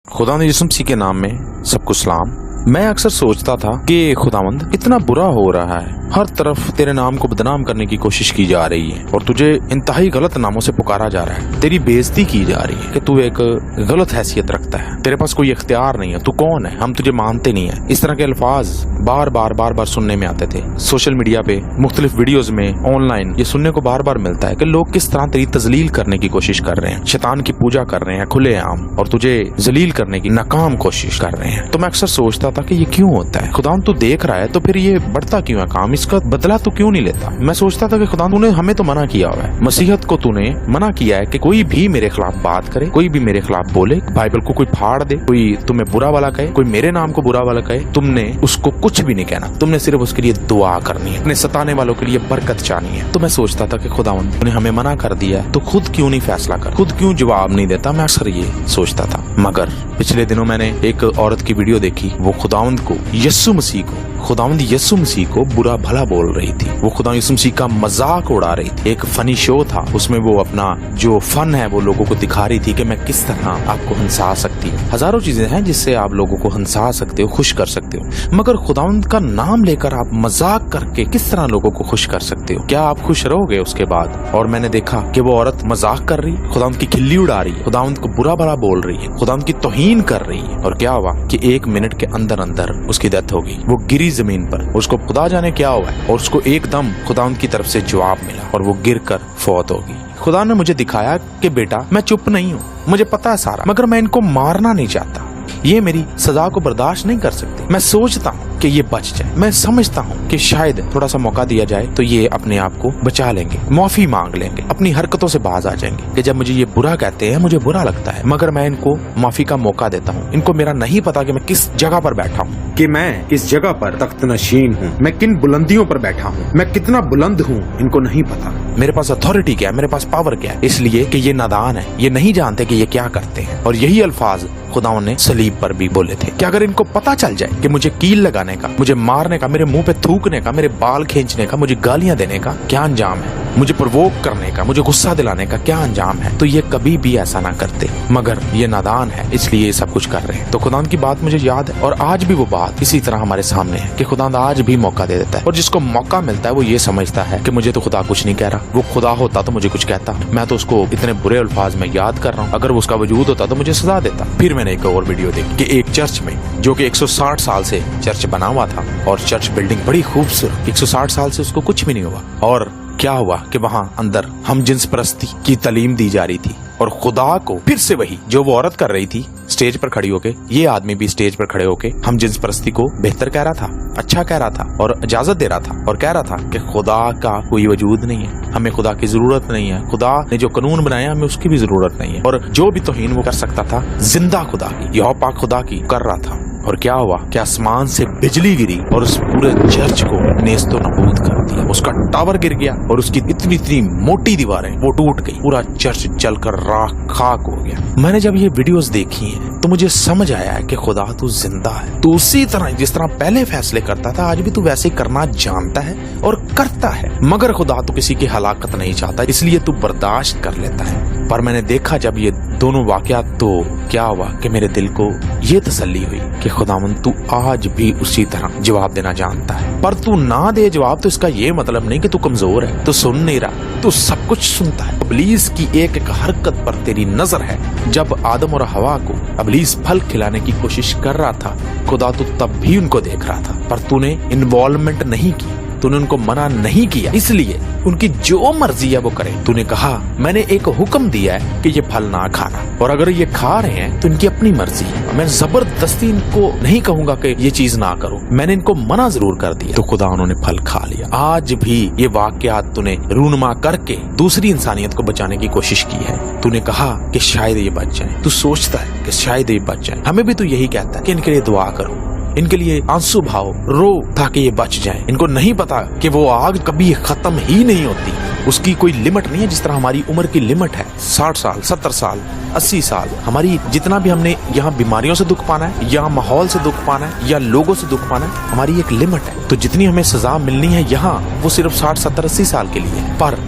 खुदा ने यसुम मसीह के नाम में सबको सलाम। मैं अक्सर सोचता था कि खुदावंद इतना बुरा हो रहा है, हर तरफ तेरे नाम को बदनाम करने की कोशिश की जा रही है और तुझे इंतहाई गलत नामों से पुकारा जा रहा है, तेरी बेइज्जती की जा रही है कि तू एक गलत हैसियत रखता है, तेरे पास कोई इख्तियार नहीं है, तू कौन है, हम तुझे मानते नहीं है। इस तरह के अल्फाज बार बार सुनने में आते थे। सोशल मीडिया पे मुख्तलिफ वीडियोज में, ऑनलाइन ये सुनने को बार बार मिलता है कि लोग किस तरह तेरी तजलील करने की कोशिश कर रहे हैं, शैतान की पूजा कर रहे हैं खुलेआम और तुझे जलील करने की नाकाम कोशिश कर रहे हैं। तो मैं अक्सर सोचता था कि ये क्यों होता है। खुदा तू देख रहा है तो फिर ये बढ़ता क्यों है काम, इसका बदला तू क्यों नहीं लेता। मैं सोचता था कि खुदा तूने हमें तो मना किया हुआ है, मसीहत को तूने मना किया है कि कोई भी मेरे खिलाफ बात करे, कोई भी मेरे खिलाफ बोले, बाइबल को कोई फाड़ दे, कोई तुम्हें बुरा वाला कहे, कोई मेरे नाम को बुरा वाला कहे, तुमने उसको कुछ भी नहीं कहना, तुमने सिर्फ उसके लिए दुआ करनी है, अपने सताने वालों के लिए बरकत चाहनी है। तो मैं सोचता था कि खुदावंद तूने हमें मना कर दिया है तो खुद क्यों नहीं फैसला कर, खुद क्यों जवाब नहीं देता। मैं अक्सर ये सोचता था। मगर पिछले दिनों मैंने एक औरत की वीडियो देखी, वो खुदावंद को, यीशु मसीह को, खुदावंद यीशु मसीह को बुरा भला बोल रही थी। वो खुदा यीशु मसीह का मजाक उड़ा रही थी। एक फनी शो था, उसमें वो अपना जो फन है वो लोगों को दिखा रही थी कि मैं किस तरह आपको हंसा सकती हूँ। हजारों चीजें हैं जिससे आप लोगों को हंसा सकते हो, खुश कर सकते हो, मगर खुदावंद का नाम लेकर आप मजाक करके किस तरह लोगों को खुश कर सकते हो। क्या आप खुश रहोगे उसके बाद? और मैंने देखा कि वो औरत मजाक कर रही, खुदावंद की खिल्ली उड़ा रही है, खुदावंद को बुरा भला बोल रही है, खुदावंद की तौहीन कर रही है। और क्या हुआ कि 1 मिनट के अंदर अंदर उसकी डेथ हो गई। वो गिरी जमीन पर, उसको खुदा जाने क्या हुआ है, और उसको एकदम खुदावंद की तरफ से जवाब मिला और वो गिर कर फौत हो गई। खुदा ने मुझे दिखाया कि बेटा मैं चुप नहीं हूँ, मुझे पता है सारा, मगर मैं इनको मारना नहीं चाहता, ये मेरी सजा को बर्दाश्त नहीं कर सकते। मैं सोचता हूँ कि ये बच जाए, मैं समझता हूँ कि शायद थोड़ा सा मौका दिया जाए तो ये अपने आप को बचा लेंगे, माफी मांग लेंगे, अपनी हरकतों से बाज आ जाएंगे। कि जब मुझे ये बुरा कहते हैं मुझे बुरा लगता है, मगर मैं इनको माफी का मौका देता हूँ। इनको मेरा नहीं पता कि मैं किस जगह पर बैठा हूँ, कि मैं किस जगह पर तख्त नशीन हूँ, मैं किन बुलंदियों पर बैठा हूँ, मैं कितना बुलंद हूँ, इनको नहीं पता। मेरे पास अथॉरिटी क्या है, मेरे पास पावर क्या है, इसलिए कि ये नादान है, ये नहीं जानते कि ये क्या करते हैं। और यही अल्फाज खुदाओं ने सलीब पर भी बोले थे कि अगर इनको पता चल जाए कि मुझे कील लगाने का, मुझे मारने का, मेरे मुंह पे थूकने का, मेरे बाल खींचने का, मुझे गालियां देने का क्या अंजाम है, मुझे प्रवोक करने का, मुझे गुस्सा दिलाने का क्या अंजाम है, तो ये कभी भी ऐसा ना करते। मगर ये नादान है इसलिए ये सब कुछ कर रहे हैं। तो खुदा की बात मुझे याद है और आज भी वो बात इसी तरह हमारे सामने है कि खुदा आज भी मौका दे देता है, और जिसको मौका मिलता है वो ये समझता है कि मुझे तो खुदा कुछ नहीं कह रहा, वो खुदा होता तो मुझे कुछ कहता, मैं तो उसको इतने बुरे अल्फाज में याद कर रहा हूँ, अगर उसका वजूद होता तो मुझे सजा देता। फिर मैंने एक और वीडियो देखी कि एक चर्च में, जो कि 160 साल से चर्च बना हुआ था और चर्च बिल्डिंग बड़ी खूबसूरत, 160 साल से उसको कुछ भी नहीं हुआ, और क्या हुआ कि वहाँ अंदर हम जिन्स परस्ती की तालीम दी जा रही थी और खुदा को फिर से वही जो वो औरत कर रही थी स्टेज पर खड़ी होके, ये आदमी भी स्टेज पर खड़े होके हम जिन्स परस्ती को बेहतर कह रहा था, अच्छा कह रहा था और इजाजत दे रहा था, और कह रहा था कि खुदा का कोई वजूद नहीं है, हमें खुदा की जरूरत नहीं है, खुदा ने जो कानून बनाया हमें उसकी भी जरूरत नहीं है, और जो भी तौहीन वो कर सकता था जिंदा खुदा की, यहोवा पाक खुदा की कर रहा था। और क्या हुआ कि आसमान से बिजली गिरी और उस पूरे चर्च को नेस्तो नाबूद कर दिया, उसका टावर गिर गया और उसकी इतनी मोटी दीवारें वो टूट गई, पूरा चर्च जलकर राख खाक हो गया। मैंने जब ये वीडियोस देखी हैं तो मुझे समझ आया है कि खुदा तू जिंदा है, तू उसी तरह जिस तरह पहले फैसले करता था आज भी तू वैसे करना जानता है और करता है, मगर खुदा तू किसी की हलाकत नहीं चाहता, इसलिए तू बर्दाश्त कर लेता है। पर मैंने देखा जब ये दोनों वाकयात तो क्या हुआ कि मेरे दिल को ये तसल्ली हुई कि खुदावंद तू आज भी उसी तरह जवाब देना जानता है, पर तू ना दे जवाब तो इसका ये मतलब नहीं कि तू कमजोर है, तू सुन नहीं रहा, तू सब कुछ सुनता है। इब्लीस की एक एक हरकत पर तेरी नजर है। जब आदम और हवा को इब्लीस फल खिलाने की कोशिश कर रहा था, खुदा तू तब भी उनको देख रहा था, पर तूने इन्वॉल्वमेंट नहीं की, तूने उनको मना नहीं किया, इसलिए उनकी जो मर्जी है वो करें। तूने कहा मैंने एक हुक्म दिया है कि ये फल ना खाना, और अगर ये खा रहे हैं तो इनकी अपनी मर्जी है, मैं जबरदस्ती इनको नहीं कहूंगा कि ये चीज ना करो, मैंने इनको मना जरूर कर दिया। तो खुदा उन्होंने फल खा लिया। आज भी ये वाकयात तूने रूनुमा करके दूसरी इंसानियत को बचाने की कोशिश की है। तूने कहा कि शायद ये बच जाए, तू सोचता है कि शायद ये बच जाए, हमें भी तू यही कहता है कि इनके लिए दुआ करो, इनके लिए आंसू भाव, रो ताकि ये बच जाएं। इनको नहीं पता कि वो आग कभी खत्म ही नहीं होती, उसकी कोई लिमिट नहीं है। जिस तरह हमारी उम्र की लिमिट है 60 साल, 70 साल, 80 साल, हमारी जितना भी हमने यहाँ बीमारियों से दुख पाना है या माहौल से दुख पाना है या लोगों से दुख पाना है, हमारी एक लिमिट है। तो जितनी हमें सजा मिलनी है यहाँ वो सिर्फ 60, 70, 80 साल के लिए है, पर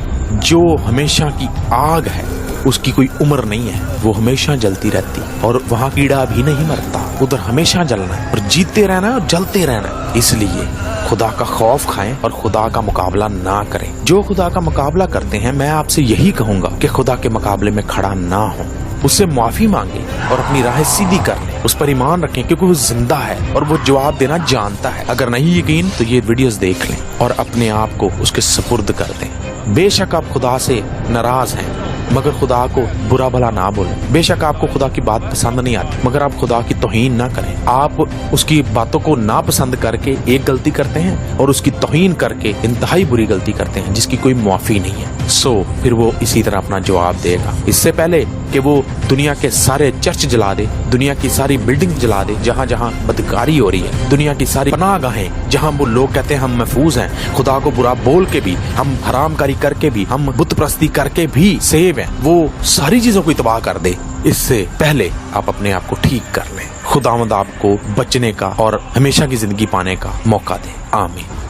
जो हमेशा की आग है उसकी कोई उम्र नहीं है, वो हमेशा जलती रहती और वहाँ कीड़ा भी नहीं मरता, उधर हमेशा जलना है और जीतते रहना है और जलते रहना है। इसलिए खुदा का खौफ खाएं और खुदा का मुकाबला ना करें। जो खुदा का मुकाबला करते हैं, मैं आपसे यही कहूंगा कि खुदा के मुकाबले में खड़ा ना हो, उससे माफी मांगे और अपनी राह सीधी कर लें, उस पर ईमान रखें क्योंकि वो जिंदा है और वो जवाब देना जानता है। अगर नहीं यकीन तो ये वीडियोस देख लें और अपने आप को उसके सुपुर्द कर दें। बेशक आप खुदा से नाराज हैं, मगर खुदा को बुरा भला ना बोलें। बेशक आपको खुदा की बात पसंद नहीं आती, मगर आप खुदा की तौहीन ना करें। आप उसकी बातों को ना पसंद करके एक गलती करते हैं और उसकी तौहीन करके इंतहाई बुरी गलती करते हैं जिसकी कोई माफी नहीं है। फिर वो इसी तरह अपना जवाब देगा। इससे पहले कि वो दुनिया के सारे चर्च जला दे, दुनिया की सारी बिल्डिंग जला दे जहाँ जहाँ बदकारी हो रही है, दुनिया की सारी पनाहगाहें जहाँ वो लोग कहते हैं हम महफूज हैं, खुदा को बुरा बोल के भी, हम हरामकारी करके भी, हम बुत परस्ती करके भी सेव हैं, वो सारी चीजों को तबाह कर दे। इससे पहले आप अपने आप को ठीक कर लें। खुदावंद आपको बचने का और हमेशा की जिंदगी पाने का मौका दे। आमीन।